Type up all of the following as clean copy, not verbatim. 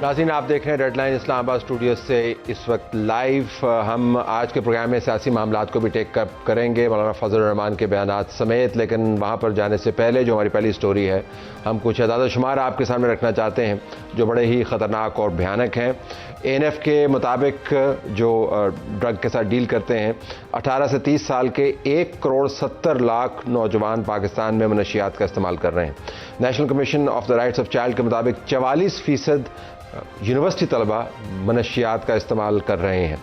ناظرین آپ دیکھ رہے ہیں ریڈ لائن اسلام آباد اسٹوڈیو سے اس وقت لائیو. ہم آج کے پروگرام میں سیاسی معاملات کو بھی ٹیک اپ کریں گے مولانا فضل الرحمان کے بیانات سمیت، لیکن وہاں پر جانے سے پہلے جو ہماری پہلی سٹوری ہے ہم کچھ اعداد و شمار آپ کے سامنے رکھنا چاہتے ہیں جو بڑے ہی خطرناک اور بھیانک ہیں. ANF کے مطابق جو ڈرگ کے ساتھ ڈیل کرتے ہیں 18 سے 30 سال کے 1,70,00,000 نوجوان پاکستان میں منشیات کا استعمال کر رہے ہیں. National commission of the rights of child کے مطابق 44% یونیورسٹی طلبہ منشیات کا استعمال کر رہے ہیں.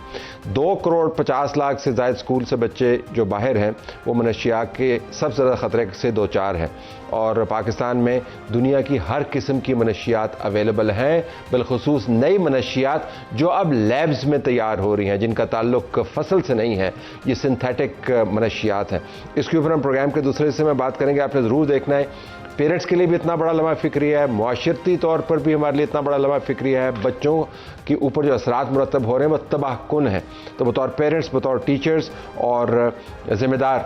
2,50,00,000 سے زائد اسکول سے بچے جو باہر ہیں وہ منشیات کے سب سے زیادہ خطرے سے دوچار ہیں، اور پاکستان میں دنیا کی ہر قسم کی منشیات اویلیبل ہیں، بالخصوص نئی منشیات جو اب لیبز میں تیار ہو رہی ہیں جن کا تعلق فصل سے نہیں ہے، یہ سنتھیٹک منشیات ہیں. اس کے اوپر ہم پروگرام کے دوسرے حصے میں بات کریں گے. آپ نے ضرور دیکھنا ہے پیرنٹس کے لیے بھی اتنا بڑا لمحہ فکری ہے، معاشرتی طور پر بھی ہمارے لیے اتنا بڑا لمحہ فکری ہے. بچوں کے اوپر جو اثرات مرتب ہو رہے ہیں وہ تباہ کن ہیں. تو بطور پیرنٹس، بطور ٹیچرز اور ذمہ دار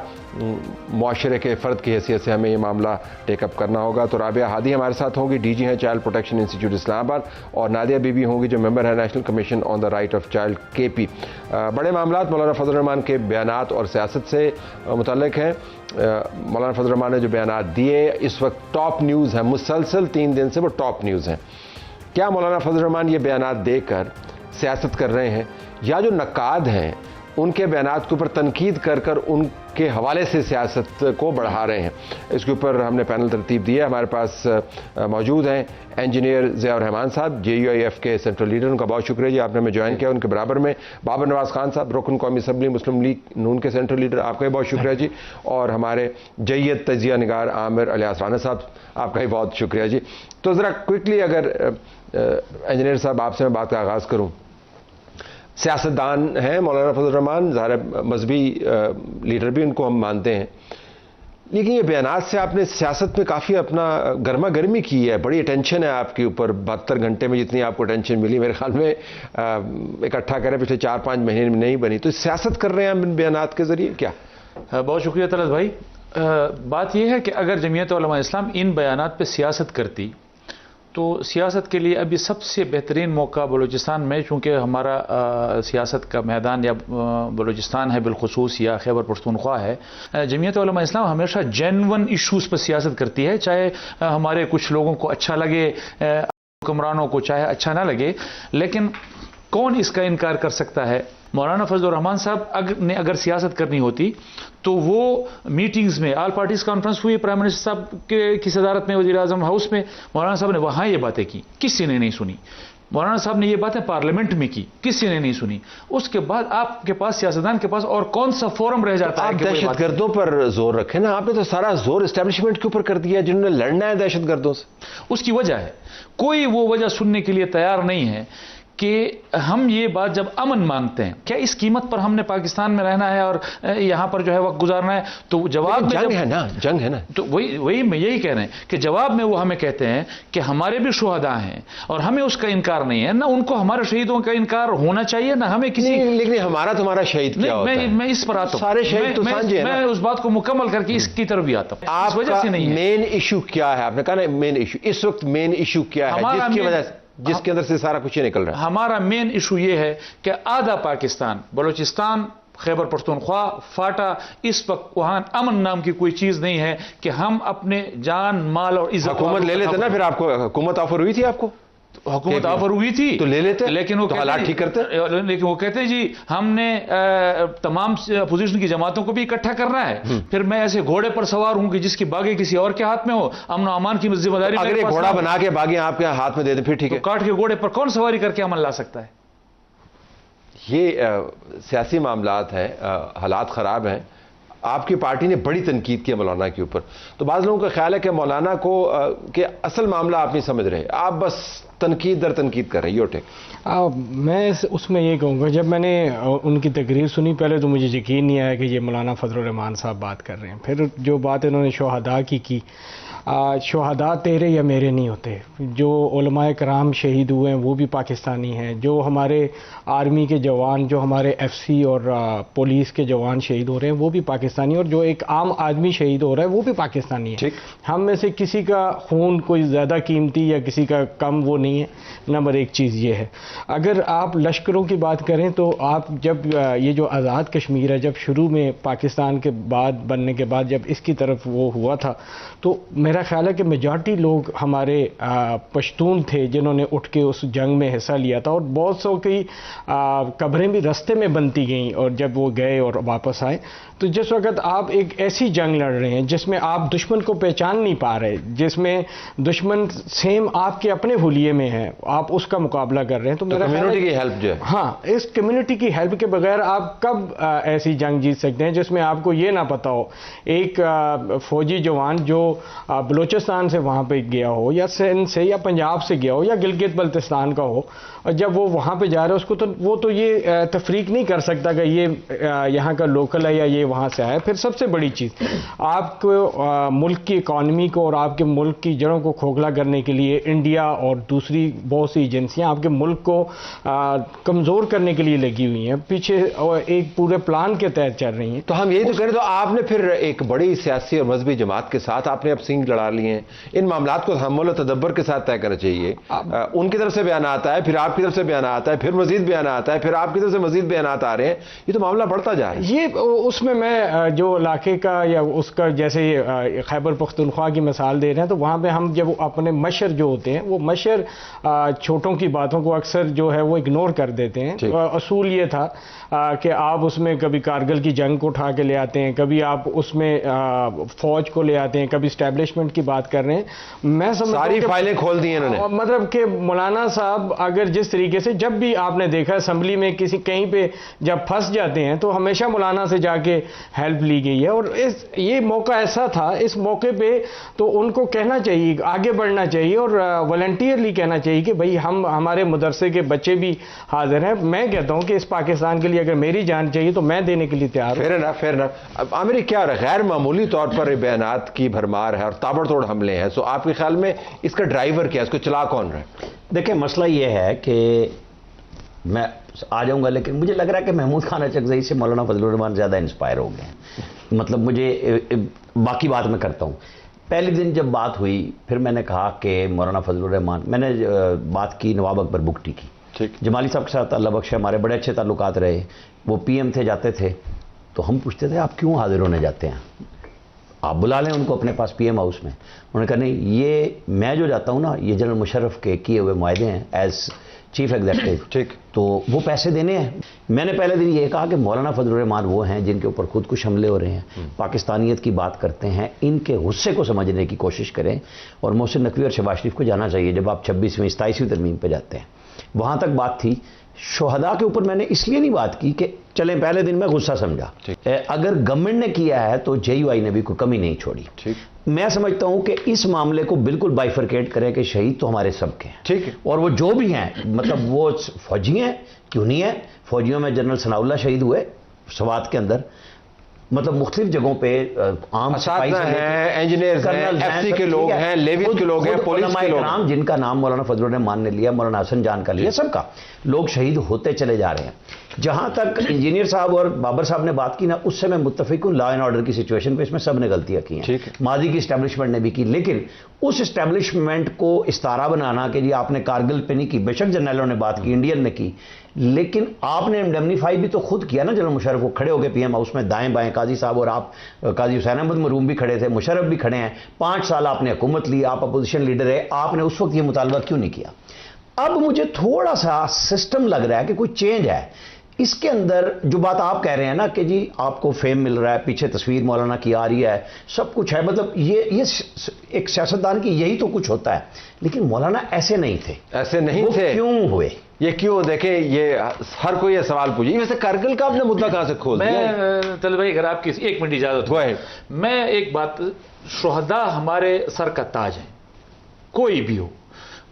معاشرے کے فرد کی حیثیت سے ہمیں یہ معاملہ ٹیک اپ کرنا ہوگا. تو رابعہ ہادی ہمارے ساتھ ہوں گی، DG ہیں چائلڈ پروٹیکشن انسٹیٹیوٹ اسلام آباد، اور نادیہ بی بی ہوں گی جو ممبر ہے national commission on the right of child KP. بڑے معاملات مولانا فضل الرحمان کے بیانات اور سیاست سے متعلق ہیں. مولانا فضل الرحمان نے جو بیانات دیے اس وقت ٹاپ نیوز ہیں، مسلسل 3 دن سے وہ ٹاپ نیوز ہیں. کیا مولانا فضل الرحمان یہ بیانات دے کر سیاست کر رہے ہیں، یا جو نقاد ہیں ان کے بیانات کے اوپر تنقید کر کر ان کے حوالے سے سیاست کو بڑھا رہے ہیں؟ اس کے اوپر ہم نے پینل ترتیب دی ہے. ہمارے پاس موجود ہیں انجینئر ضیاء الرحمان صاحب، JUIF کے سینٹرل لیڈر. ان کا بہت شکریہ جی، آپ نے ہمیں جوائن کیا. ان کے برابر میں بابر نواز خان صاحب، رکن قومی اسمبلی مسلم لیگ نون کے سینٹرل لیڈر، آپ کا بھی بہت شکریہ جی. اور ہمارے جید تجزیہ نگار عامر الیاس رانا صاحب، آپ کا بھی بہت شکریہ جی. تو ذرا کوئکلی اگر انجینئر صاحب آپ سے میں بات کا آغاز کروں. سیاستدان ہیں مولانا فضل الرحمان، ظاہر مذہبی لیڈر بھی ان کو ہم مانتے ہیں، لیکن یہ بیانات سے آپ نے سیاست میں کافی اپنا گرما گرمی کی ہے. بڑی اٹینشن ہے آپ کے اوپر. 72 گھنٹے میں جتنی آپ کو اٹینشن ملی میرے خیال میں اکٹھا کریں پچھلے 4-5 مہینے میں نہیں بنی. تو سیاست کر رہے ہیں ہم ان بیانات کے ذریعے کیا؟ بہت شکریہ طلعت بھائی. بات یہ ہے کہ اگر جمعیت علماء اسلام ان بیانات پہ سیاست کرتی تو سیاست کے لیے ابھی سب سے بہترین موقع بلوچستان میں، چونکہ ہمارا سیاست کا میدان یا بلوچستان ہے بالخصوص یا خیبر پختونخوا ہے. جمعیت علماء اسلام ہمیشہ جینون ایشوز پر سیاست کرتی ہے، چاہے ہمارے کچھ لوگوں کو اچھا لگے، حکمرانوں کو چاہے اچھا نہ لگے، لیکن کون اس کا انکار کر سکتا ہے؟ مولانا فضل الرحمان صاحب نے اگر سیاست کرنی ہوتی تو وہ میٹنگز میں آل پارٹیز کانفرنس ہوئی پرائم منسٹر صاحب کی صدارت میں وزیر اعظم ہاؤس میں، مولانا صاحب نے وہاں یہ باتیں کی، کسی نے نہیں سنی. مولانا صاحب نے یہ باتیں پارلیمنٹ میں کی، کسی نے نہیں سنی. اس کے بعد آپ کے پاس سیاستدان کے پاس اور کون سا فورم رہ جاتا ہے؟ آپ دہشت گردوں پر زور رکھیں نا. آپ نے تو سارا زور اسٹیبلشمنٹ کے اوپر کر دیا جنہوں نے لڑنا ہے دہشت گردوں سے. اس کی وجہ ہے، کوئی وہ وجہ سننے کے لیے تیار نہیں ہے کہ ہم یہ بات جب امن مانگتے ہیں، کیا اس قیمت پر ہم نے پاکستان میں رہنا ہے اور یہاں پر جو ہے وقت گزارنا ہے؟ تو جواب میں جنگ ہے نا، جنگ ہے نا. تو وہی میں یہی کہہ رہے ہیں کہ جواب میں وہ ہمیں کہتے ہیں کہ ہمارے بھی شہداء ہیں اور ہمیں اس کا انکار نہیں ہے، نہ ان کو ہمارے شہیدوں کا انکار ہونا چاہیے، نہ ہمیں کسی. لیکن ہمارا تمہارا شہید کیا ہوتا ہے؟ میں اس پر آتا ہوں، سارے شہید تو سانجے ہیں. میں اس بات کو مکمل کر کے اس کی طرف بھی آتا ہوں. آپ وجہ سے نہیں ہے. مین ایشو کیا ہے؟ آپ نے کہا نا مین ایشو، اس وقت مین ایشو کیا ہے جس کی وجہ سے، جس کے اندر سے سارا کچھ نکل رہا ہے؟ ہمارا مین ایشو یہ ہے کہ آدھا پاکستان، بلوچستان، خیبر پختونخوا، فاٹا، اس وقت وہاں امن نام کی کوئی چیز نہیں ہے کہ ہم اپنے جان مال اور عزت. حکومت لے لیتے نا، پھر آپ کو حکومت آفر ہوئی تھی، آپ کو حکومت آفر ہوئی تھی تو لے لیتے، لیکن وہ حالات ٹھیک کرتے. لیکن وہ کہتے ہیں جی ہم نے تمام اپوزیشن کی جماعتوں کو بھی اکٹھا کرنا ہے. پھر میں ایسے گھوڑے پر سوار ہوں کہ جس کی باغیں کسی اور کے ہاتھ میں ہو، امن و امان کی ذمہ داری اگر یہ گھوڑا بنا کے باغیں آپ کے ہاتھ میں دے دیں پھر ٹھیک ہے. کاٹ کے گھوڑے پر کون سواری کر کے امن لا سکتا ہے؟ یہ سیاسی معاملات ہیں، حالات خراب ہیں. آپ کی پارٹی نے بڑی تنقید کی ہے مولانا کے اوپر. تو بعض لوگوں کا خیال ہے کہ مولانا کو کہ اصل معاملہ آپ نہیں سمجھ رہے، آپ بس تنقید در تنقید کر رہے ہیں. میں اس میں یہ کہوں گا، جب میں نے ان کی تقریر سنی پہلے تو مجھے یقین نہیں آیا کہ یہ مولانا فضل الرحمان صاحب بات کر رہے ہیں. پھر جو بات انہوں نے شہداء کی شہداء تیرے یا میرے نہیں ہوتے. جو علماء کرام شہید ہوئے ہیں وہ بھی پاکستانی ہیں، جو ہمارے آرمی کے جوان، جو ہمارے FC اور پولیس کے جوان شہید ہو رہے ہیں وہ بھی پاکستانی، اور جو ایک عام آدمی شہید ہو رہا ہے وہ بھی پاکستانی ہے. ہم میں سے کسی کا خون کوئی زیادہ قیمتی یا کسی کا کم وہ نہیں ہے. نمبر ایک چیز یہ ہے. اگر آپ لشکروں کی بات کریں تو آپ جب یہ جو آزاد کشمیر ہے، جب شروع میں پاکستان کے بعد بننے کے بعد جب اس کی طرف وہ ہوا تھا تو میرا خیال ہے کہ میجارٹی لوگ ہمارے پشتون تھے جنہوں نے اٹھ کے اس جنگ میں حصہ لیا تھا، اور بہت سو کی قبریں بھی رستے میں بنتی گئیں اور جب وہ گئے اور واپس آئے. تو جس وقت آپ ایک ایسی جنگ لڑ رہے ہیں جس میں آپ دشمن کو پہچان نہیں پا رہے، جس میں دشمن سیم آپ کے اپنے حلیے میں ہے، آپ اس کا مقابلہ کر رہے ہیں، تو میرا کمیونٹی کی ہیلپ جو ہے، ہاں، اس کمیونٹی کی ہیلپ کے بغیر آپ کب ایسی جنگ جیت سکتے ہیں جس میں آپ کو یہ نہ پتا ہو. ایک فوجی جوان جو بلوچستان سے وہاں پہ گیا ہو، یا سندھ سے یا پنجاب سے گیا ہو یا گلگت بلتستان کا ہو، اور جب وہ وہاں پہ جا رہا ہے اس کو تو وہ تو یہ تفریق نہیں کر سکتا کہ یہ یہاں کا لوکل ہے یا یہ وہاں سے آیا. پھر سب سے بڑی چیز، آپ کو ملک کی اکانومی کو اور آپ کے ملک کی جڑوں کو کھوکھلا کرنے کے لیے انڈیا اور دوسری بہت سی ایجنسیاں آپ کے ملک کو کمزور کرنے کے لیے لگی ہوئی ہیں، پیچھے ایک پورے پلان کے تحت چل رہی ہیں. تو ہم یہی تو کریں. تو آپ نے پھر ایک بڑی سیاسی اور مذہبی جماعت کے ساتھ آپ نے اب سینگ لڑا لیے ہیں. ان معاملات کو تحمل و تدبر کے ساتھ طے کرنا چاہیے. ان کی طرف سے بیان آتا ہے، پھر آپ کی طرف سے بیان آتا ہے، پھر مزید بیان آتا ہے، پھر آپ کی طرف سے مزید بیانات آ رہے ہیں. یہ تو معاملہ بڑھتا جا رہا ہے. یہ اس میں جو علاقے کا یا اس کا جیسے خیبر پختونخوا کی مثال دے رہے ہیں، تو وہاں پہ ہم جب اپنے مشر جو ہوتے ہیں وہ مشر چھوٹوں کی باتوں کو اکثر جو ہے وہ اگنور کر دیتے ہیں. اصول یہ تھا کہ آپ اس میں کبھی کارگل کی جنگ کو اٹھا کے لے آتے ہیں، کبھی آپ اس میں فوج کو لے آتے ہیں، کبھی اسٹیبلشمنٹ کی بات کر رہے ہیں. میں سمجھتا ہوں ساری فائلیں کھول دی انہوں نے. مطلب کہ مولانا صاحب اگر جس طریقے سے جب بھی آپ نے دیکھا اسمبلی میں کہیں پہ جب پھنس جاتے ہیں تو ہمیشہ مولانا سے جا کے ہیلپ لی گئی ہے. اور یہ موقع ایسا تھا، اس موقع پہ تو ان کو کہنا چاہیے، آگے بڑھنا چاہیے اور والنٹیئرلی کہنا چاہیے کہ بھائی ہمارے مدرسے کے بچے بھی حاضر ہیں. میں کہتا ہوں کہ اس پاکستان کے لیے اگر میری جان چاہیے تو میں دینے کے لیے تیار ہوں. فیر انف. اب عامر کیا غیر معمولی طور پر بیانات کی بھرمار ہے اور تابڑ توڑ حملے ہیں. سو آپ کے خیال میں اس کا ڈرائیور کیا ہے، اس کو چلا کون رہا ہے؟ دیکھیں مسئلہ یہ ہے کہ میں آ جاؤں گا، لیکن مجھے لگ رہا ہے کہ محمود خان اچکزئی سے مولانا فضل الرحمان زیادہ انسپائر ہو گئے ہیں. مطلب مجھے باقی بات میں کرتا ہوں. پہلے دن جب بات ہوئی پھر میں نے کہا کہ مولانا فضل الرحمان، میں نے بات کی نواب اکبر بگٹی کی. جمالی صاحب کے ساتھ اللہ بخش ہمارے بڑے اچھے تعلقات رہے. وہ پی ایم تھے، جاتے تھے تو ہم پوچھتے تھے آپ کیوں حاضر ہونے جاتے ہیں، آپ بلا لیں ان کو اپنے پاس پی ایم ہاؤس میں. انہوں نے کہا نہیں، یہ میں جو جاتا ہوں نا، یہ جنرل مشرف کے کیے ہوئے معاہدے ہیں ایز چیف ایگزیکٹو، ٹھیک، تو وہ پیسے دینے ہیں. میں نے پہلے دن یہ کہا کہ مولانا فضل الرحمان وہ ہیں جن کے اوپر خود کش حملے ہو رہے ہیں، پاکستانیت کی بات کرتے ہیں، ان کے غصے کو سمجھنے کی کوشش کریں. اور محسن نقوی اور شہباز شریف کو جانا چاہیے جب آپ 26ویں 27ویں ترمیم پہ جاتے ہیں. وہاں تک بات تھی. شہداء کے اوپر میں نے اس لیے نہیں بات کی کہ چلیں پہلے دن میں غصہ سمجھا. اگر گورنمنٹ نے کیا ہے تو جے یو آئی نے بھی کوئی کمی نہیں چھوڑی. میں سمجھتا ہوں کہ اس معاملے کو بالکل بائیفرکیٹ کریں کہ شہید تو ہمارے سب کے ہیں، ٹھیک ہے، اور وہ جو بھی ہیں، مطلب وہ فوجی ہیں کیوں نہیں ہیں. فوجیوں میں جنرل ثناء اللہ شہید ہوئے سوات کے اندر، مطلب مختلف جگہوں پہ عام اساتذہ ہیں، انجینئرز ہیں، ایف سی کے لوگ ہیں، لیویز کے لوگ ہیں، پولیس کے لوگ ہیں، جن کا نام مولانا فضل الرحمان نے لیا، مولانا حسن جان کا لیا، سب کا لوگ شہید ہوتے چلے جا رہے ہیں. جہاں تک انجینئر صاحب اور بابر صاحب نے بات کی نا، اس سے میں متفق ہوں. لا اینڈ آرڈر کی سچویشن پہ اس میں سب نے غلطیاں کی ہیں، ماضی کی اسٹیبلشمنٹ نے بھی کی، لیکن اس اسٹیبلشمنٹ کو استعارہ بنانا کہ جی آپ نے کارگل پہ نہیں کی. بے شک جرنیلوں نے بات کی، انڈین نے کی، لیکن آپ نے انڈیمنیفائی بھی تو خود کیا نا. جنرل مشرف کو کھڑے ہو کے پی ایم ہاؤس میں دائیں بائیں قاضی صاحب اور آپ، قاضی حسین احمد مروم بھی کھڑے تھے، مشرف بھی کھڑے ہیں. 5 سال آپ نے حکومت لی، آپ اپوزیشن لیڈر ہے، آپ نے اس وقت یہ مطالبہ کیوں نہیں کیا؟ اب مجھے تھوڑا سا سسٹم لگ رہا ہے کہ کوئی چینج ہے اس کے اندر. جو بات آپ کہہ رہے ہیں نا کہ جی آپ کو فیم مل رہا ہے، پیچھے تصویر مولانا کی آ رہی ہے، سب کچھ ہے، مطلب یہ ایک سیاستدان کی یہی تو کچھ ہوتا ہے. لیکن مولانا ایسے نہیں تھے. ایسے نہیں تھے. کیوں ہوئے؟ یہ کیوں؟ دیکھیں یہ ہر کوئی یہ سوال پوچھے. ویسے کارگل کا آپ نے مدعا کہاں سے کھول دیا؟ میں طلب بھائی اگر آپ کی 1 منٹ اجازت ہو، میں ایک بات، شہداء ہمارے سر کا تاج ہیں، کوئی بھی ہو،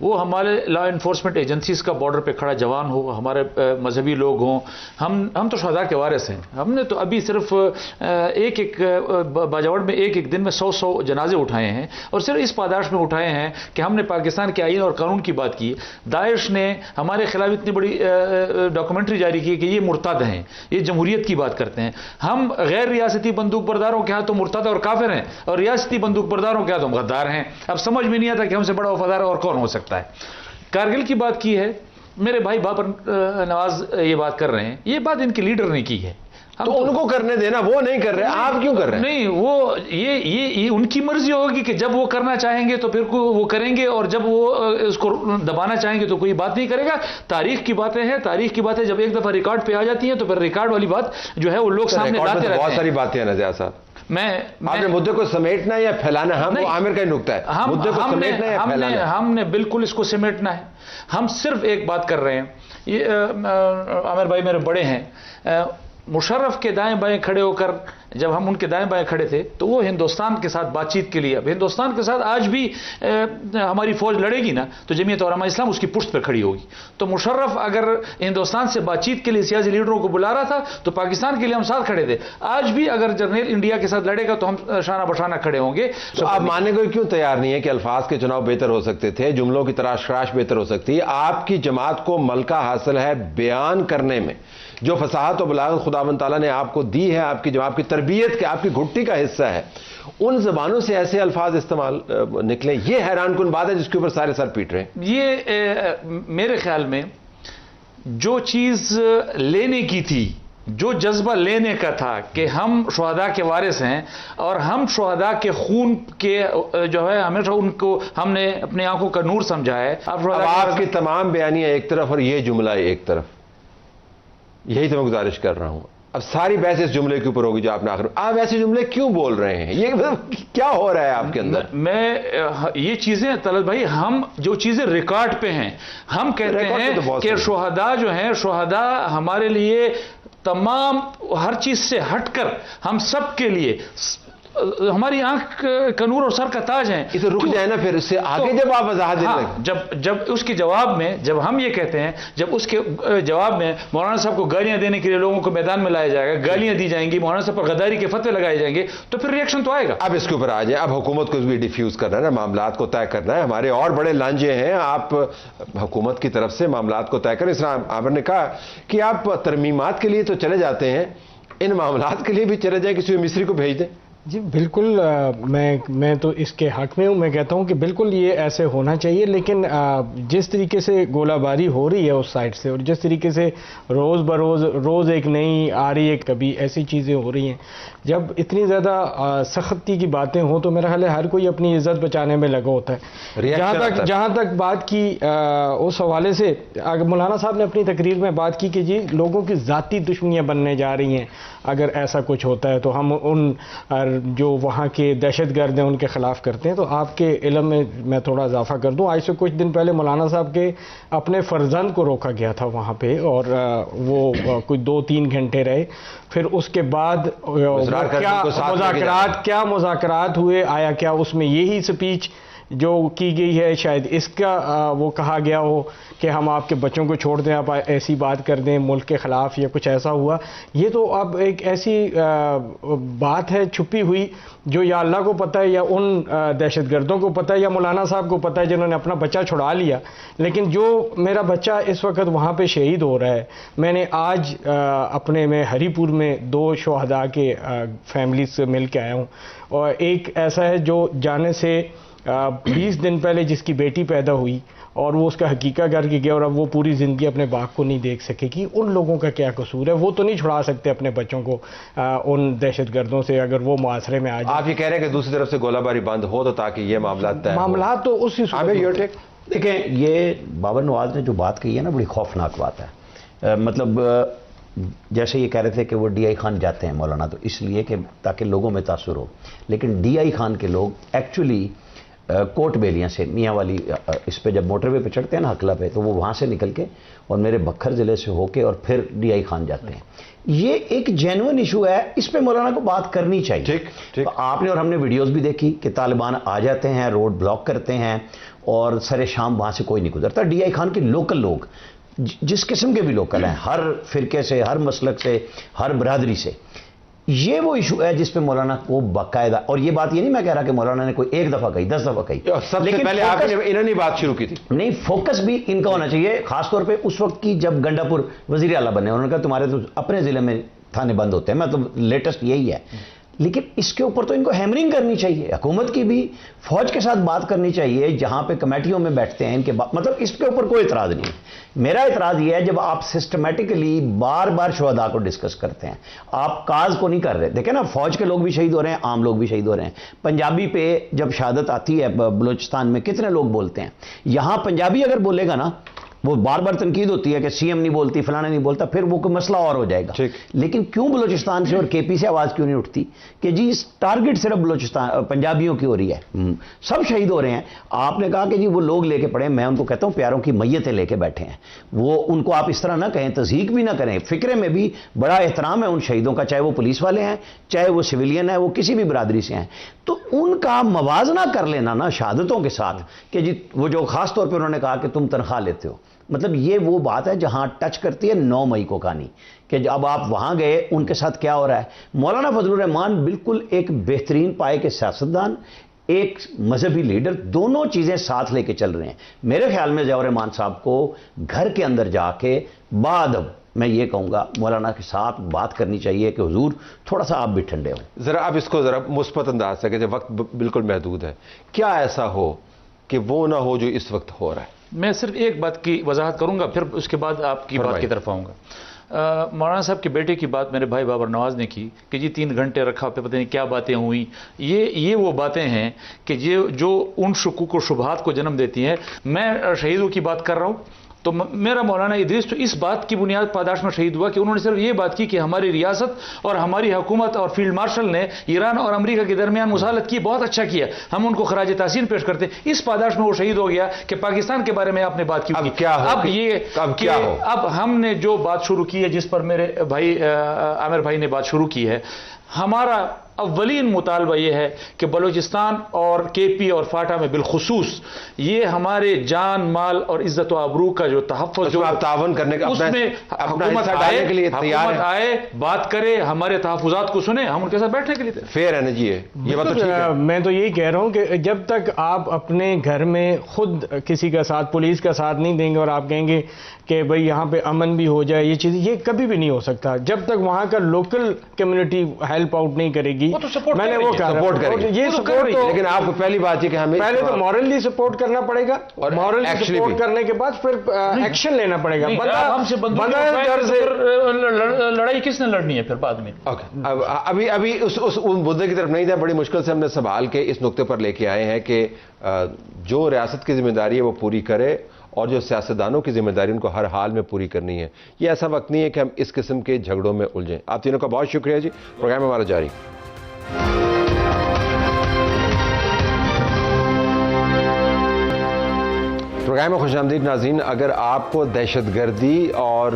وہ ہمارے لا انفورسمنٹ ایجنسیز کا بارڈر پہ کھڑا جوان ہو، ہمارے مذہبی لوگ ہوں، ہم تو شہداء کے وارث ہیں. ہم نے تو ابھی صرف ایک باجوڑ میں ایک دن میں 100 جنازے اٹھائے ہیں، اور صرف اس پاداش میں اٹھائے ہیں کہ ہم نے پاکستان کے آئین اور قانون کی بات کی. داعش نے ہمارے خلاف اتنی بڑی ڈاکومنٹری جاری کی کہ یہ مرتد ہیں، یہ جمہوریت کی بات کرتے ہیں. ہم غیر ریاستی بندوق برداروں کے ہاں تو مرتد اور کافر ہیں، اور ریاستی بندوق برداروں کے ہاں تو غدار ہیں. اب سمجھ میں نہیں آتا کہ ہم سے بڑا وفادار اور کون ہو سکتا ہے. کارگل کی بات کی ہے، میرے بھائی بابر نواز یہ بات کر رہے ہیں، یہ بات ان کے لیڈر نے کی ہے، تو ان کو کرنے دینا، وہ نہیں کر رہے، آپ کیوں کر رہے ہیں؟ نہیں، وہ یہ ان کی مرضی ہوگی کہ جب وہ کرنا چاہیں گے تو پھر وہ کریں گے، اور جب وہ اس کو دبانا چاہیں گے تو کوئی بات نہیں کرے گا۔ تاریخ کی باتیں ہیں، تاریخ کی باتیں جب ایک دفعہ ریکارڈ پہ آ جاتی ہیں تو پھر ریکارڈ والی بات جو ہے وہ لوگ سامنے لاتے رہتے ہیں۔ بہت ساری باتیں ہیں نزیہ صاحب، آپ نے مدعے کو سمیٹنا یا پھیلانا، ہم وہ عامر کا ہی نکتہ ہے، مدعے کو سمیٹنا یا پھیلانا؟ ہم نے بالکل اس کو سمیٹنا ہے، ہم صرف ایک بات کر رہے ہیں، یہ عامر بھائی میرے بڑے ہیں، مشرف کے دائیں بائیں کھڑے ہو کر جب ہم ان کے دائیں بائیں کھڑے تھے تو وہ ہندوستان کے ساتھ بات چیت کے لیے، اب ہندوستان کے ساتھ آج بھی ہماری فوج لڑے گی نا تو جمعیت علماء اسلام اس کی پشت پر کھڑی ہوگی۔ تو مشرف اگر ہندوستان سے بات چیت کے لیے سیاسی لیڈروں کو بلا رہا تھا تو پاکستان کے لیے ہم ساتھ کھڑے تھے، آج بھی اگر جرنیل انڈیا کے ساتھ لڑے گا تو ہم شانہ بشانہ کھڑے ہوں گے۔ تو آپ ماننے کو کیوں تیار نہیں ہے کہ الفاظ کے چناؤ بہتر ہو سکتے تھے، جملوں کی تراش خراش بہتر ہو سکتی ہے؟ آپ کی جماعت کو ملکہ حاصل ہے بیان کرنے میں، جو فصاحت و بلاغت خداوند تعالیٰ نے آپ کو دی ہے، آپ کی جواب کی تربیت کے، آپ کی گھٹی کا حصہ ہے، ان زبانوں سے ایسے الفاظ استعمال نکلیں، یہ حیران کن بات ہے جس کے اوپر سارے سر پیٹ رہے ہیں۔ یہ میرے خیال میں جو چیز لینے کی تھی، جو جذبہ لینے کا تھا کہ ہم شہداء کے وارث ہیں اور ہم شہداء کے خون کے جو ہے ہمیشہ ان کو ہم نے اپنی آنکھوں کا نور سمجھا ہے۔ اب آپ کی تمام بیانیاں ایک طرف اور یہ جملہ ایک طرف، یہی تو میں گزارش کر رہا ہوں۔ اب ساری بحث اس جملے کے اوپر ہوگی جو آپ نے آخر، آپ ایسے جملے کیوں بول رہے ہیں؟ یہ کیا ہو رہا ہے آپ کے اندر؟ میں یہ چیزیں طلعت بھائی، ہم جو چیزیں ریکارڈ پہ ہیں، ہم کہتے ہیں کہ شہداء جو ہیں، شہداء ہمارے لیے تمام ہر چیز سے ہٹ کر ہم سب کے لیے ہماری آنکھ کا نور اور سر کا تاج ہیں۔ اسے رک جائے نا، پھر اس سے آگے جب آپ وضاحت دیں گے، جب اس کے جواب میں، جب ہم یہ کہتے ہیں، جب اس کے جواب میں مولانا صاحب کو گالیاں دینے کے لیے لوگوں کو میدان میں لایا جائے گا، گالیاں دی جائیں گی، مولانا صاحب پر غداری کے فتوے لگائے جائیں گے، تو پھر ریئیکشن تو آئے گا۔ اب اس کے اوپر آ جائیں، اب حکومت کو بھی ڈیفیوز کرنا ہے نا، معاملات کو طے کرنا ہے، ہمارے اور بڑے لانجے ہیں، آپ حکومت کی طرف سے معاملات کو طے کریں۔ اس طرح عامر نے کہا کہ آپ ترمیمات کے لیے تو چلے جاتے ہیں، ان معاملات کے لیے بھی چلے جائیں، کسی مصری کو بھیج دیں۔ جی بالکل، میں تو اس کے حق میں ہوں، میں کہتا ہوں کہ بالکل یہ ایسے ہونا چاہیے، لیکن جس طریقے سے گولہ باری ہو رہی ہے اس سائڈ سے، اور جس طریقے سے روز بروز روز ایک نئی آ رہی ہے، کبھی ایسی چیزیں ہو رہی ہیں، جب اتنی زیادہ سختی کی باتیں ہوں تو میرا خیال ہے ہر کوئی اپنی عزت بچانے میں لگا ہوتا ہے۔ جہاں تک بات کی اس حوالے سے، مولانا صاحب نے اپنی تقریر میں بات کی کہ جی لوگوں کی ذاتی دشمنیاں بننے جا رہی ہیں اگر ایسا کچھ ہوتا ہے، تو ہم ان جو وہاں کے دہشت گرد ہیں ان کے خلاف کرتے ہیں۔ تو آپ کے علم میں تھوڑا اضافہ کر دوں، آج سے کچھ دن پہلے مولانا صاحب کے اپنے فرزند کو روکا گیا تھا وہاں پہ، اور وہ کچھ 2-3 گھنٹے رہے، پھر اس کے بعد کیا مذاکرات ہوئے، آیا کیا اس میں یہی سپیچ جو کی گئی ہے، شاید اس کا وہ کہا گیا ہو کہ ہم آپ کے بچوں کو چھوڑ دیں، آپ ایسی بات کر دیں ملک کے خلاف، یا کچھ ایسا ہوا۔ یہ تو اب ایک ایسی بات ہے چھپی ہوئی جو یا اللہ کو پتہ ہے، یا ان دہشت گردوں کو پتہ ہے، یا مولانا صاحب کو پتہ ہے جنہوں نے اپنا بچہ چھڑا لیا۔ لیکن جو میرا بچہ اس وقت وہاں پہ شہید ہو رہا ہے، میں نے آج اپنے میں ہری پور میں 2 شہداء کے فیملیز سے مل کے آیا ہوں، اور ایک ایسا ہے جو جانے سے 20 دن پہلے جس کی بیٹی پیدا ہوئی اور وہ اس کا حقیقہ کر کے گیا، اور اب وہ پوری زندگی اپنے باپ کو نہیں دیکھ سکے گی۔ ان لوگوں کا کیا قصور ہے؟ وہ تو نہیں چھڑا سکتے اپنے بچوں کو ان دہشت گردوں سے اگر وہ معاشرے میں آ جائیں۔ آپ یہ کہہ رہے ہیں کہ دوسری طرف سے گولہ باری بند ہو تو تاکہ یہ معاملات تو اسی دیکھیں، یہ بابر نواز نے جو بات کہی ہے نا، بڑی خوفناک بات ہے۔ مطلب جیسے یہ کہہ رہے تھے کہ وہ ڈی آئی خان جاتے ہیں مولانا تو اس لیے کہ تاکہ لوگوں میں تاثر ہو، لیکن ڈی آئی خان کے لوگ ایکچولی کوٹ بیلیاں سے، میاں والی اس پہ جب موٹر وے پہ چڑھتے ہیں نا حقلہ پہ، تو وہ وہاں سے نکل کے اور میرے بکھر ضلع سے ہو کے اور پھر ڈی آئی خان جاتے ہیں۔ یہ ایک جینوئن ایشو ہے، اس پہ مولانا کو بات کرنی چاہیے۔ ٹھیک، آپ نے اور ہم نے ویڈیوز بھی دیکھی کہ طالبان آ جاتے ہیں، روڈ بلاک کرتے ہیں، اور سر شام وہاں سے کوئی نہیں گزرتا۔ ڈی آئی خان کے لوکل لوگ، جس قسم کے بھی لوکل ہیں، ہر فرقے سے، ہر مسلک سے، ہر برادری سے، یہ وہ ایشو ہے جس پہ مولانا کو باقاعدہ، اور یہ بات یہ نہیں میں کہہ رہا کہ مولانا نے کوئی 1 دفعہ کہی، 10 دفعہ کہی، لیکن پہلے آپ نے انہوں نے بات شروع کی تھی۔ نہیں، فوکس بھی ان کا ہونا چاہیے، خاص طور پہ اس وقت کی جب گنڈا پور وزیر اعلیٰ بنے، انہوں نے کہا تمہارے تو اپنے ضلع میں تھانے بند ہوتے ہیں، مطلب لیٹسٹ یہی ہے۔ لیکن اس کے اوپر تو ان کو ہیمرنگ کرنی چاہیے، حکومت کی بھی، فوج کے ساتھ بات کرنی چاہیے، جہاں پہ کمیٹیوں میں بیٹھتے ہیں ان کے مطلب اس کے اوپر کوئی اعتراض نہیں ہے۔ میرا اعتراض یہ ہے جب آپ سسٹمیٹکلی بار بار شہداء کو ڈسکس کرتے ہیں، آپ کاز کو نہیں کر رہے۔ دیکھیں نا، فوج کے لوگ بھی شہید ہو رہے ہیں، عام لوگ بھی شہید ہو رہے ہیں۔ پنجابی پہ جب شہادت آتی ہے بلوچستان میں کتنے لوگ بولتے ہیں، یہاں پنجابی اگر بولے گا نا، وہ بار بار تنقید ہوتی ہے کہ سی ایم نہیں بولتی، فلانا نہیں بولتا، پھر وہ کوئی مسئلہ اور ہو جائے گا۔ لیکن کیوں بلوچستان سے اور کے پی سے آواز کیوں نہیں اٹھتی کہ جی ٹارگٹ صرف بلوچستان پنجابیوں کی ہو رہی ہے، سب شہید ہو رہے ہیں۔ آپ نے کہا کہ جی وہ لوگ لے کے پڑے، میں ان کو کہتا ہوں پیاروں کی میتیں لے کے بیٹھے ہیں، وہ ان کو آپ اس طرح نہ کہیں، تضحیک بھی نہ کریں۔ فکرے میں بھی بڑا احترام ہے ان شہیدوں کا، چاہے وہ پولیس والے ہیں، چاہے وہ سویلین ہیں، وہ کسی بھی برادری سے ہیں، تو ان کا موازنہ کر لینا نا شہادتوں کے ساتھ کہ جی وہ جو خاص طور پہ انہوں نے کہا کہ تم تنخواہ لیتے ہو، مطلب یہ وہ بات ہے جہاں ٹچ کرتی ہے 9 مئی کو کہانی کہ جب آپ وہاں گئے ان کے ساتھ کیا ہو رہا ہے۔ مولانا فضل الرحمان بالکل ایک بہترین پائے کے سیاستدان، ایک مذہبی لیڈر، دونوں چیزیں ساتھ لے کے چل رہے ہیں۔ میرے خیال میں ضیاء الرحمان صاحب کو گھر کے اندر جا کے بعد میں یہ کہوں گا مولانا کے ساتھ بات کرنی چاہیے کہ حضور تھوڑا سا آپ بھی ٹھنڈے ہوں۔ ذرا آپ اس کو ذرا مثبت انداز سے کہ جب وقت بالکل محدود ہے، کیا ایسا ہو کہ وہ نہ ہو جو اس وقت ہو رہا ہے؟ میں صرف ایک بات کی وضاحت کروں گا، پھر اس کے بعد آپ کی بات کی طرف آؤں گا۔ مولانا صاحب کے بیٹے کی بات میرے بھائی بابر نواز نے کی کہ جی 3 گھنٹے رکھا پہ پتہ نہیں کیا باتیں ہوئیں، یہ وہ باتیں ہیں کہ جو ان شکوک و شبہات کو جنم دیتی ہیں۔ میں شہیدوں کی بات کر رہا ہوں تو میرا مولانا ادریس تو اس بات کی بنیاد پاداش میں شہید ہوا کہ انہوں نے صرف یہ بات کی کہ ہماری ریاست اور ہماری حکومت اور فیلڈ مارشل نے ایران اور امریکہ کے درمیان مصالحت کی، بہت اچھا کیا، ہم ان کو خراج تحسین پیش کرتے ہیں۔ اس پاداش میں وہ شہید ہو گیا کہ پاکستان کے بارے میں آپ نے بات کی۔ اب ہم نے جو بات شروع کی ہے، جس پر میرے بھائی عامر بھائی نے بات شروع کی ہے، ہمارا اولین مطالبہ یہ ہے کہ بلوچستان اور کے پی اور فاٹا میں بالخصوص یہ ہمارے جان مال اور عزت و آبرو کا جو تحفظ، جو آپ تعاون کرنے کا، اس میں حکومت آئے بات کرے، ہمارے تحفظات کو سنے، ہم ان کے ساتھ بیٹھنے کے لیے فیئر ہے نا جی؟ یہ بات میں تو یہی کہہ رہا ہوں کہ جب تک آپ اپنے گھر میں خود کسی کا ساتھ، پولیس کا ساتھ نہیں دیں گے اور آپ کہیں گے کہ بھئی یہاں پہ امن بھی ہو جائے، یہ چیز یہ کبھی بھی نہیں ہو سکتا جب تک وہاں کا لوکل کمیونٹی ہیلپ آؤٹ نہیں کرے گی۔ میں نے وہ کہا سپورٹ کرے گی، یہ سپورٹ تو، لیکن آپ کو پہلی بات یہ کہ ہمیں پہلے تو مورلی سپورٹ کرنا پڑے گا، اور مورلی سپورٹ کرنے کے بعد پھر ایکشن لینا پڑے گا۔ لڑائی کس نے لڑنی ہے پھر بعد میں؟ ابھی اس مدعے کی طرف نہیں تھا، بڑی مشکل سے ہم نے سنبھال کے اس نقطے پر لے کے آئے ہیں کہ جو ریاست کی ذمہ داری ہے وہ پوری کرے، اور جو سیاستدانوں کی ذمہ داری ان کو ہر حال میں پوری کرنی ہے۔ یہ ایسا وقت نہیں ہے کہ ہم اس قسم کے جھگڑوں میں الجھیں۔ آپ تینوں کا بہت شکریہ جی، پروگرام ہمارا جاری۔ پروگرام میں خوش آمدید ناظرین۔ اگر آپ کو دہشت گردی اور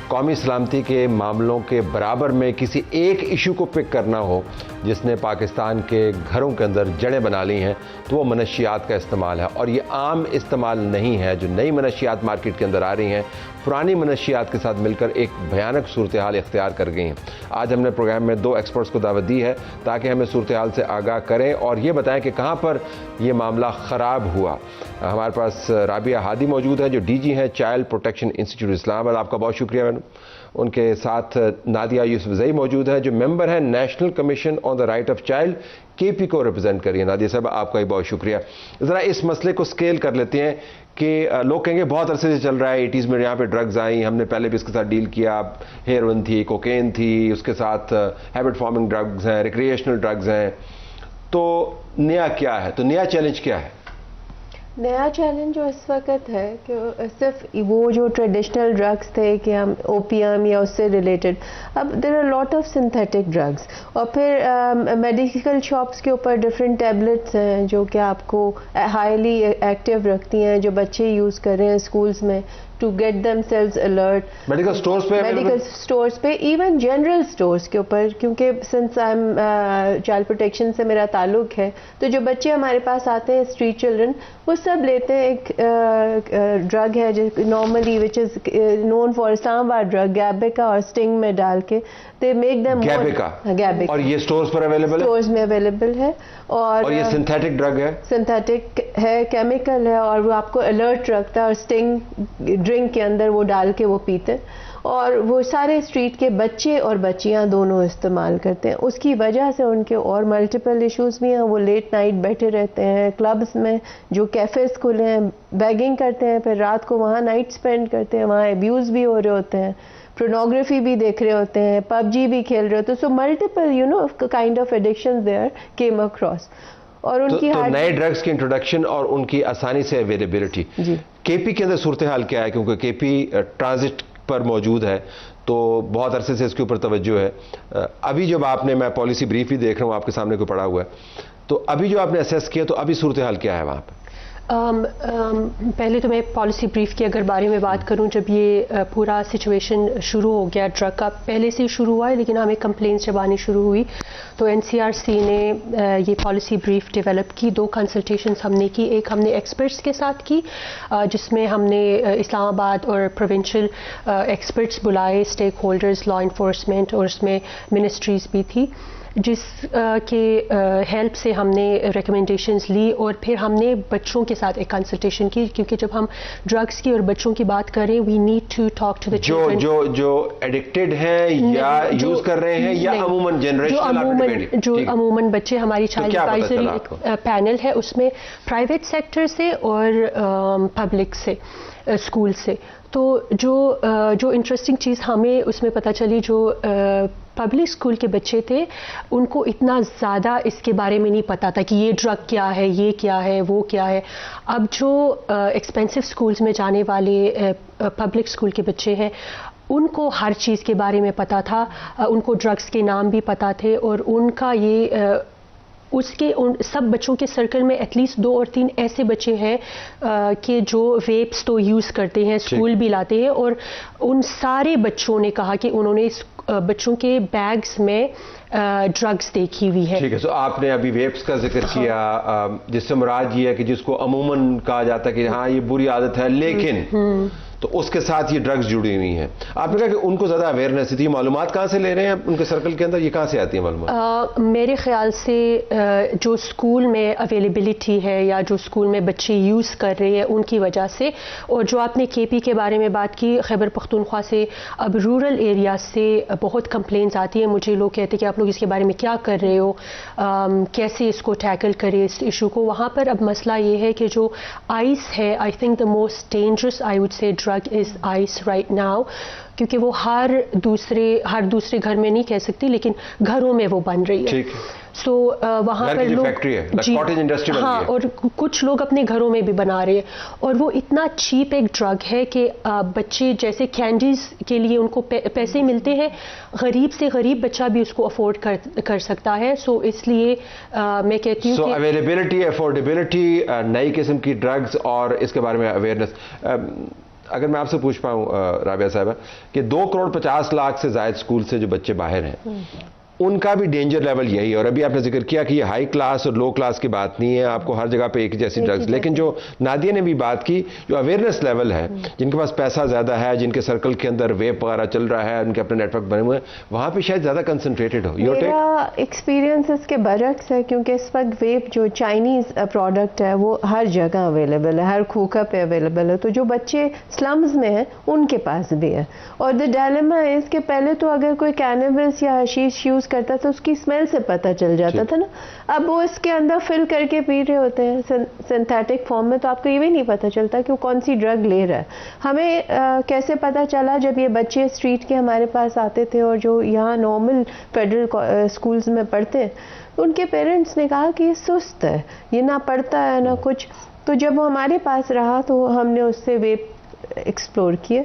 قومی سلامتی کے معاملوں کے برابر میں کسی ایک ایشو کو پک کرنا ہو جس نے پاکستان کے گھروں کے اندر جڑیں بنا لی ہیں، تو وہ منشیات کا استعمال ہے، اور یہ عام استعمال نہیں ہے۔ جو نئی منشیات مارکیٹ کے اندر آ رہی ہیں، پرانی منشیات کے ساتھ مل کر ایک بھیانک صورتحال اختیار کر گئی ہیں۔ آج ہم نے پروگرام میں 2 ایکسپرٹس کو دعوت دی ہے تاکہ ہمیں صورتحال سے آگاہ کریں اور یہ بتائیں کہ کہاں پر یہ معاملہ خراب ہوا۔ ہمارے پاس رابعہ ہادی موجود ہے جو ڈی جی ہیں چائلڈ پروٹیکشن انسٹیٹیوٹ اسلام آباد، آپ کا بہت شکریہ میڈم۔ ان کے ساتھ نادیہ یوسفزئی موجود ہے جو ممبر ہیں national commission on the right of child, کے پی کو ریپرزینٹ کر رہی ہیں۔ نادیہ صاحب آپ کا بھی بہت شکریہ۔ ذرا اس مسئلے کو سکیل کر لیتے ہیں کہ لوگ کہیں گے بہت عرصے سے چل رہا ہے، 80s میں یہاں پہ ڈرگز آئیں، ہم نے پہلے بھی اس کے ساتھ ڈیل کیا، ہیروئن تھی، کوکین تھی، اس کے ساتھ ہیبٹ فارمنگ ڈرگز ہیں، ریکریشنل ڈرگز ہیں، تو نیا کیا ہے؟ تو نیا چیلنج کیا ہے؟ نیا چیلنج جو اس وقت ہے کہ صرف وہ جو ٹریڈیشنل ڈرگس تھے کہ ہم اوپیم یا اس سے ریلیٹڈ، اب there are lot of synthetic drugs, اور پھر میڈیکل شاپس کے اوپر ڈفرینٹ ٹیبلٹس ہیں جو کہ آپ کو ہائیلی ایکٹیو رکھتی ہیں، جو بچے یوز کر رہے ہیں اسکولز میں to get them sales alert, medical stores پہ، ایون جنرل اسٹورس کے اوپر، کیونکہ since I am child protection سے میرا تعلق ہے، تو جو بچے ہمارے پاس آتے ہیں اسٹریٹ چلڈرن، وہ سب لیتے ہیں ایک ڈرگ ہے جو normally which is known for اسلام آباد ڈرگ، گیبیکا اور اسٹنگ میں ڈال کے دے میک دیم گیبیکا، اور یہ اسٹورز پر اویلیبل ہے، اسٹورز میں اویلیبل ہے، اور یہ سنتھیٹک ڈرگ ہے، سنتھیٹک ہے، کیمیکل ہے، اور وہ آپ کو الرٹ رکھتا ہے، اور اسٹنگ ڈرنک کے اندر وہ ڈال کے وہ پیتے، اور وہ سارے اسٹریٹ کے بچے اور بچیاں دونوں استعمال کرتے ہیں. اس کی وجہ سے ان کے اور ملٹیپل ایشوز بھی ہیں. وہ لیٹ نائٹ بیٹھے رہتے ہیں کلبز میں, جو کیفیز کھلے ہیں, بیگنگ کرتے ہیں, پھر رات کو وہاں نائٹ اسپینڈ کرتے ہیں, وہاں ابیوز بھی ہو رہے ہوتے ہیں, پورنوگرافی بھی دیکھ رہے ہوتے ہیں, پب جی بھی کھیل رہے ہوتے ہیں. So multiple kind of addiction there came across. اور ان کی نئے ڈرگس کی انٹروڈکشن اور ان کی آسانی سے اویلیبلٹی. کے پی کے اندر صورتحال کیا ہے, کیونکہ کے پی ٹرانزٹ پر موجود ہے تو بہت عرصے سے اس کے اوپر توجہ ہے. ابھی جب آپ نے, میں پالیسی بریف بھی دیکھ رہا ہوں آپ کے سامنے کوئی پڑا ہوا ہے, تو ابھی جو آپ نے اسیس کیا تو ابھی صورتحال کیا ہے وہاں پہ؟ پہلے تو میں پالیسی بریف کے اگر بارے میں بات کروں, جب یہ پورا سچویشن شروع ہو گیا ڈرگ کا, پہلے سے ہی شروع ہوا ہے لیکن ہمیں کمپلینس جب آنی شروع ہوئی تو NCRC نے یہ پالیسی بریف ڈیولپ کی. 2 کنسلٹیشنز ہم نے کی. ایک ہم نے ایکسپرٹس کے ساتھ کی جس میں ہم نے اسلام آباد اور پروونشل ایکسپرٹس بلائے, اسٹیک ہولڈرز, لا انفورسمنٹ, اور اس میں منسٹریز بھی تھی, جس کے ہیلپ سے ہم نے ریکمنڈیشنز لی. اور پھر ہم نے بچوں کے ساتھ ایک کنسلٹیشن کی, کیونکہ جب ہم ڈرگس کی اور بچوں کی بات کریں we need to talk to the children جو ایڈکٹڈ ہیں یا یوز کر رہے ہیں یا عموماً جنریشنل, جو عموماً بچے. ہماری چائلڈ ایڈوائزری پینل ہے, اس میں پرائیویٹ سیکٹر سے اور پبلک سے, اسکول سے. تو جو انٹرسٹنگ چیز ہمیں اس میں پتہ چلی, جو پبلک اسکول کے بچے تھے ان کو اتنا زیادہ اس کے بارے میں نہیں پتا تھا کہ یہ ڈرگ کیا ہے, یہ کیا ہے, وہ کیا ہے. اب جو ایکسپینسو اسکولز میں جانے والے پبلک اسکول کے بچے ہیں ان کو ہر چیز کے بارے میں پتا تھا, ان کو ڈرگس کے نام بھی پتا تھے, اور ان کا یہ اس کے سب بچوں کے سرکل میں ایٹ لیسٹ 2 اور 3 ایسے بچے ہیں کہ جو ویپس تو یوز کرتے ہیں, اسکول بھی لاتے ہیں. اور ان سارے بچوں نے کہا کہ انہوں نے بچوں کے بیگز میں ڈرگس دیکھی ہوئی ہے. ٹھیک ہے. سو آپ نے ابھی ویپس کا ذکر کیا, جس سے مراد یہ ہے کہ جس کو عموماً کہا جاتا ہے کہ ہاں یہ بری عادت ہے, لیکن تو اس کے ساتھ یہ ڈرگز جڑی ہوئی ہیں. آپ نے کہا کہ ان کو زیادہ اویئرنیس تھی, معلومات کہاں سے لے رہے ہیں ان کے سرکل کے اندر, یہ کہاں سے آتی ہیں معلومات؟ میرے خیال سے جو اسکول میں اویلیبلٹی ہے یا جو اسکول میں بچے یوز کر رہے ہیں ان کی وجہ سے. اور جو آپ نے کے پی کے بارے میں بات کی, خیبر پختونخوا سے اب رورل ایریا سے بہت کمپلینس آتی ہیں. مجھے لوگ کہتے ہیں کہ آپ لوگ اس کے بارے میں کیا کر رہے ہو, کیسے اس کو ٹیکل کرے اس ایشو کو. وہاں پر اب مسئلہ یہ ہے کہ جو آئس ہے, آئی think the most dangerous I would say drug is ice right now, کیونکہ وہ ہر دوسرے گھر میں نہیں کہہ سکتی لیکن گھروں میں وہ بن رہی ہے. سو وہاں پر لوگ, ہاں, اور کچھ لوگ اپنے گھروں میں بھی بنا رہے ہیں. اور وہ اتنا چیپ ایک ڈرگ ہے کہ بچے جیسے کینڈیز کے لیے ان کو پیسے ملتے ہیں, غریب سے غریب بچہ بھی اس کو افورڈ کر سکتا ہے. سو اس لیے میں کہتی ہوں کہ اویلیبلٹی, افورڈیبلٹی, نئی قسم کی ڈرگز اور اس کے بارے میں اویئرنیس. اگر میں آپ سے پوچھ پاؤں رابعہ صاحبہ کہ 2.50 کروڑ سے زائد اسکول سے جو بچے باہر ہیں ان کا بھی ڈینجر لیول یہی ہے. اور ابھی آپ نے ذکر کیا کہ یہ ہائی کلاس اور لو کلاس کی بات نہیں ہے, آپ کو ہر جگہ پہ ایک جیسی ڈرگز, لیکن جو نادیہ نے بھی بات کی, جو اویئرنیس لیول ہے, جن کے پاس پیسہ زیادہ ہے, جن کے سرکل کے اندر ویپ وغیرہ چل رہا ہے, ان کے اپنے نیٹ ورک بنے ہوئے ہیں, وہاں پہ شاید زیادہ کنسنٹریٹڈ ہو. میرا ایکسپیرینس اس کے برعکس ہے, کیونکہ اس وقت ویپ جو چائنیز پروڈکٹ ہے وہ ہر جگہ اویلیبل ہے, ہر کھوکا پہ اویلیبل ہے. تو جو بچے سلمز میں ہیں ان کے پاس بھی ہے. اور دا ڈائلیما ہے اس کے پہلے تو اگر کوئی کینیبس یا حشیش یوز کرتا تو اس کی اسمیل سے پتہ چل جاتا تھا نا. اب وہ اس کے اندر فل کر کے پی رہے ہوتے ہیں سنتھیٹک فارم میں, تو آپ کو یہ بھی نہیں پتہ چلتا کہ وہ کون سی ڈرگ لے رہا ہے. ہمیں کیسے پتہ چلا, جب یہ بچے اسٹریٹ کے ہمارے پاس آتے تھے اور جو یہاں نارمل فیڈرل اسکولز میں پڑھتے, ان کے پیرنٹس نے کہا کہ یہ سست ہے, یہ نہ پڑھتا ہے نہ کچھ. تو جب وہ ہمارے پاس رہا تو ہم نے اس سے ویپ ایکسپلور کیے,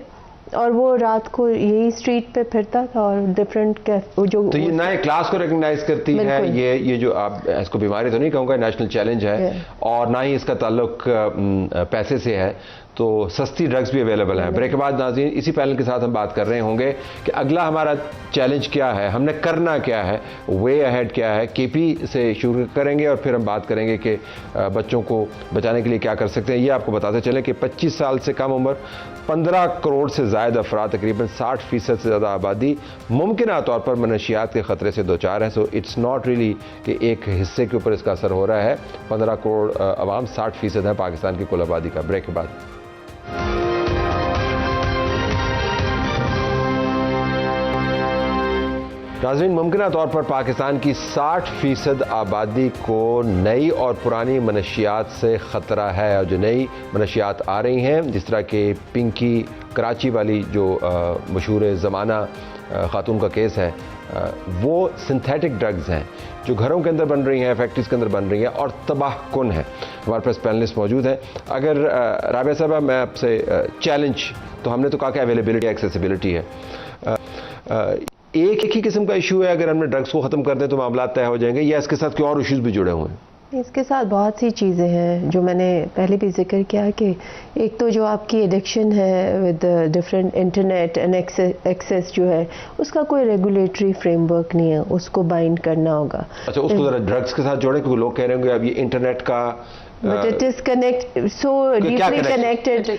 اور وہ رات کو یہی اسٹریٹ پہ پھرتا تھا اور ڈفرینٹ جو. تو یہ نئے کلاس کو ریکگنائز کرتی ہے, یہ جو آپ اس کو بیماری تو نہیں کہوں گا, نیشنل چیلنج ہے, اور نہ ہی اس کا تعلق پیسے سے ہے. تو سستی ڈرگز بھی اویلیبل ہیں. بریک کے بعد ناظرین اسی پینل کے ساتھ ہم بات کر رہے ہوں گے کہ اگلا ہمارا چیلنج کیا ہے, ہم نے کرنا کیا ہے, وے اہیڈ کیا ہے. کے پی سے شروع کریں گے اور پھر ہم بات کریں گے کہ بچوں کو بچانے کے لیے کیا کر سکتے ہیں. یہ آپ کو بتاتے چلیں کہ 25 سال سے کم عمر 15 کروڑ سے زائد افراد, تقریباً 60% سے زیادہ آبادی ممکنہ طور پر منشیات کے خطرے سے دوچار ہیں. سو اٹس ناٹ ریلی کہ ایک حصے کے اوپر اس کا اثر ہو رہا ہے. 15 کروڑ عوام 60% ہے پاکستان کی کل آبادی کا. بریک کے بعد ناظرین، ممکنہ طور پر پاکستان کی 60% آبادی کو نئی اور پرانی منشیات سے خطرہ ہے، اور جو نئی منشیات آ رہی ہیں جس طرح کہ پنکی کراچی والی جو مشہور زمانہ خاتون کا کیس ہے، وہ سنتھیٹک ڈرگز ہیں جو گھروں کے اندر بن رہی ہیں، فیکٹریز کے اندر بن رہی ہیں اور تباہ کن ہیں۔ ہمارے پاس پینلسٹ موجود ہیں۔ اگر رابعہ صاحبہ میں آپ سے چیلنج، تو ہم نے تو کہا کہ اویلیبلٹی ایکسیسیبلٹی ہے، ایک ہی قسم کا ایشو ہے، اگر ہم نے ڈرگس کو ختم کر دیں تو معاملات طے ہو جائیں گے، یا اس کے ساتھ کوئی اور ایشوز بھی جڑے ہوئے ہیں؟ اس کے ساتھ بہت سی چیزیں ہیں جو میں نے پہلے بھی ذکر کیا کہ ایک تو جو آپ کی ایڈکشن ہے with different internet and access جو ہے، اس کا کوئی ریگولیٹری فریم ورک نہیں ہے، اس کو بائنڈ کرنا ہوگا۔ اچھا، اس کو ذرا ڈرگس کے ساتھ جوڑیں، کیونکہ لوگ کہہ رہے ہیں کہ اب یہ انٹرنیٹ کا But it is so deeply connected.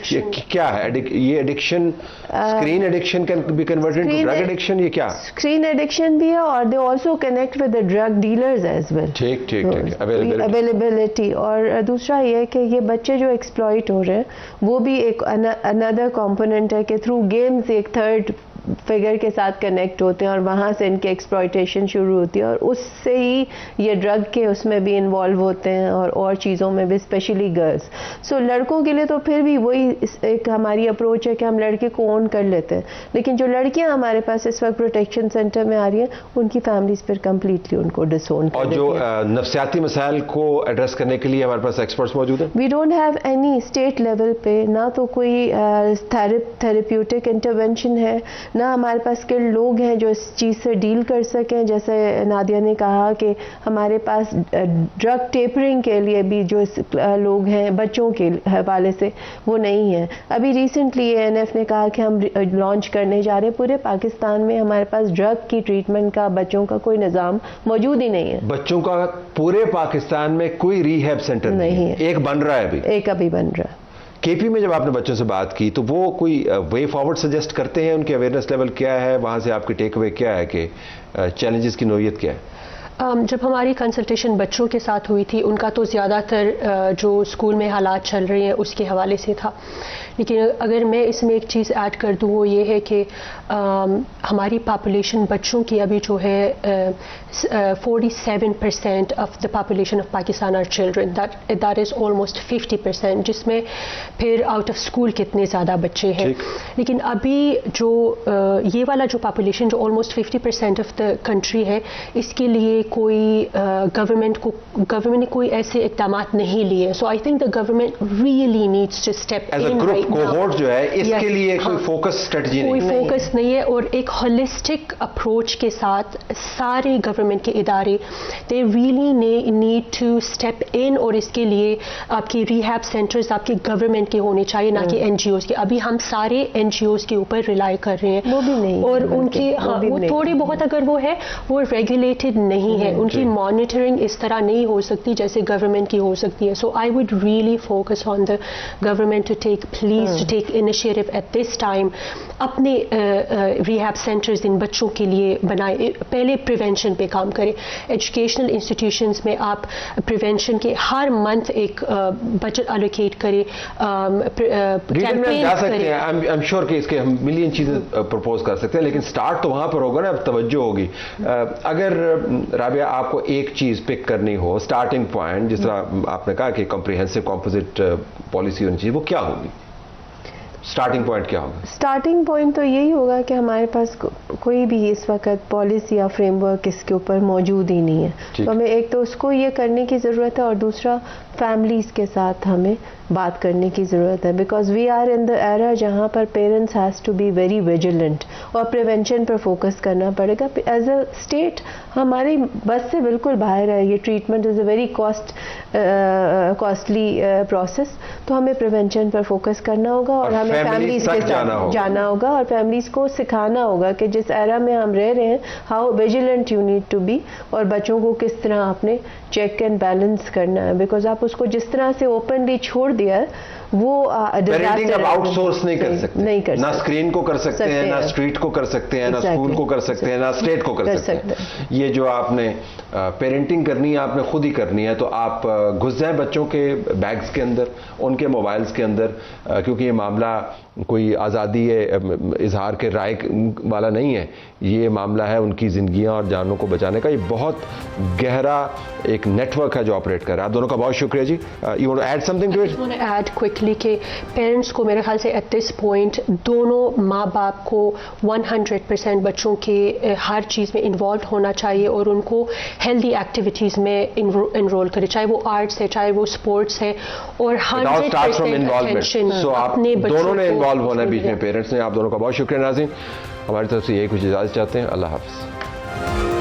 کیا ہے یہ addiction? Screen addiction can be converted to drug addiction, یہ کیا؟ اسکرین ایڈکشن بھی ہے اور they also connect with the drug dealers as well. ٹھیک ٹھیک ٹھیک، اویلیبلٹی۔ اور دوسرا یہ کہ یہ بچے جو ایکسپلائٹ ہو رہے ہیں وہ بھی ایک اندر کمپوننٹ ہے کہ تھرو گیمز ایک تھرڈ فگر کے ساتھ کنیکٹ ہوتے ہیں اور وہاں سے ان کی ایکسپلائٹیشن شروع ہوتی ہے، اور اس سے ہی یہ ڈرگ کے اس میں بھی انوالو ہوتے ہیں اور چیزوں میں بھی، اسپیشلی گرلس۔ سو لڑکوں کے لیے تو پھر بھی وہی ایک ہماری اپروچ ہے کہ ہم لڑکے کو اون کر لیتے ہیں، لیکن جو لڑکیاں ہمارے پاس اس وقت پروٹیکشن سینٹر میں آ رہی ہیں ان کی فیملیز پھر کمپلیٹلی ان کو ڈس اون کر دیتی ہیں۔ اور جو نفسیاتی مسائل کو ایڈریس کرنے کے لیے ہمارے پاس ایکسپرٹس موجود ہیں؟ We don't have any state level پہ نہ تو کوئی تھراپیوٹک انٹرونشن ہے، نہ ہمارے پاس اسکلڈ لوگ ہیں جو اس چیز سے ڈیل کر سکیں۔ جیسے نادیہ نے کہا کہ ہمارے پاس ڈرگ ٹیپرنگ کے لیے بھی جو لوگ ہیں بچوں کے حوالے سے وہ نہیں ہیں۔ ابھی ریسنٹلی ANF نے کہا کہ ہم لانچ کرنے جا رہے ہیں، پورے پاکستان میں ہمارے پاس ڈرگ کی ٹریٹمنٹ کا بچوں کا کوئی نظام موجود ہی نہیں ہے۔ بچوں کا پورے پاکستان میں کوئی ریہیب سینٹر نہیں ہے؟ ایک بن رہا ہے ابھی؟ ایک ابھی بن رہا ہے۔ KP میں جب آپ نے بچوں سے بات کی تو وہ کوئی وے فارورڈ سجیسٹ کرتے ہیں؟ ان کی اویئرنیس لیول کیا ہے؟ وہاں سے آپ کی ٹیک اوے کیا ہے کہ چیلنجز کی نوعیت کیا ہے؟ جب ہماری کنسلٹیشن بچوں کے ساتھ ہوئی تھی ان کا تو زیادہ تر جو اسکول میں حالات چل رہے ہیں اس کے حوالے سے تھا، لیکن اگر میں اس میں ایک چیز ایڈ کر دوں وہ یہ ہے کہ ہماری پاپولیشن بچوں کی ابھی جو ہے 47% of the population of Pakistan are children, that is almost 50%، جس میں پھر آؤٹ آف اسکول کتنے زیادہ بچے ہیں۔ لیکن ابھی جو یہ والا جو پاپولیشن جو آلموسٹ 50% آف دا کنٹری ہے، اس کے لیے کوئی گورنمنٹ نے کوئی ایسے اقدامات نہیں لیے۔ So I think the government really needs to step in right now. Cohort جو ہے اس کے لیے کوئی فوکس اسٹریٹجی نہیں، کوئی فوکس نہیں ہے، اور ایک ہولسٹک اپروچ کے ساتھ سارے گورنمنٹ کے ادارے they really need to step in, اور اس کے لیے آپ کی ریہیب سینٹرز آپ کے گورنمنٹ کے ہونے چاہیے نہ کہ NGOs کے۔ ابھی ہم سارے NGOs کے اوپر ریلائی کر رہے ہیں، وہ بھی نہیں، اور ان کے وہ تھوڑے بہت اگر وہ ہے وہ ریگولیٹڈ نہیں ہے، ان کی مانیٹرنگ اس طرح نہیں ہو سکتی جیسے گورنمنٹ کی ہو سکتی ہے۔ So I would really focus on the government to take please to take initiative at this time, اپنے ریہیب سینٹرز ان بچوں کے لیے بنائے، پہلے پریونشن پہ کام کریں۔ ایجوکیشنل انسٹیٹیوشنز میں آپ پریونشن کے ہر منتھ ایک بجٹ الوکیٹ کریں، کیمپین جا سکتے ہیں۔ کریں۔ آئی ایم شیور کہ اس کے ہم ملین چیزیں پرپوز کر سکتے ہیں، لیکن سٹارٹ تو وہاں پر ہوگا نا، اب توجہ ہوگی۔ اگر رابعہ آپ کو ایک چیز پک کرنی ہو، سٹارٹنگ پوائنٹ، جس طرح آپ نے کہا کہ کمپریہنسو کمپوزٹ پالیسی ہونی چاہیے، وہ کیا ہوگی؟ سٹارٹنگ پوائنٹ کیا ہوگا؟ سٹارٹنگ پوائنٹ تو یہی ہوگا کہ ہمارے پاس کوئی بھی اس وقت پالیسی یا فریم ورک اس کے اوپر موجود ہی نہیں ہے، تو ہمیں ایک تو اس کو یہ کرنے کی ضرورت ہے، اور دوسرا فیملیز کے ساتھ ہمیں بات کرنے کی ضرورت ہے، because we are in the era جہاں پر parents has to be very vigilant, اور پریونشن پر فوکس کرنا پڑے گا۔ ایز اے اسٹیٹ ہماری بس سے بالکل باہر ہے، یہ treatment is a very costly process, تو ہمیں پریونشن پر فوکس کرنا ہوگا، اور ہمیں فیملیز کے ساتھ جانا ہوگا، اور فیملیز کو سکھانا ہوگا کہ جس ایرا میں ہم رہ رہے ہیں how vigilant you need to be, اور بچوں کو کس طرح آپ نے چیک اینڈ بیلنس کرنا ہے، بیکاز آپ اس کو جس طرح سے اوپنلی چھوڑ دیا ہے وہ پیرنٹنگ اب آؤٹ سورس نہیں کر سکتے، نہ اسکرین کو کر سکتے ہیں، نہ اسٹریٹ سٹریٹ کو کر سکتے ہیں، نہ اسکول کو کر سکتے ہیں، نہ اسٹیٹ کو کر سکتے ہیں. یہ جو آپ نے پیرنٹنگ کرنی ہے آپ نے خود ہی کرنی ہے. تو آپ گھس جائیں بچوں کے بیگز کے اندر، ان کے موبائلز کے اندر، کیونکہ یہ معاملہ کوئی آزادی اظہار کے رائے والا نہیں ہے. یہ معاملہ ہے ان کی زندگیاں اور جانوں کو بچانے کا. یہ بہت گہرا ایک نیٹ ورک ہے جو آپریٹ کر رہا ہے. آپ دونوں کا بہت شکریہ جی. You want to add something to it? Add quickly کہ پیرنٹس کو میرے خیال سے ایٹ دس پوائنٹ دونوں ماں باپ کو 100% بچوں کے ہر چیز میں انوالو ہونا چاہیے اور ان کو ہیلدی ایکٹیویٹیز میں انرول کرے، چاہے وہ آرٹس ہے چاہے وہ اسپورٹس ہے، اور 100% اٹینشن اپنے بچوں دونوں نے انوالو ہونا ہے بیچ میں، پیرنٹس نے. آپ دونوں کا بہت شکریہ. ناظرین ہماری طرف سے یہی کچھ اجازت چاہتے ہیں. اللہ حافظ.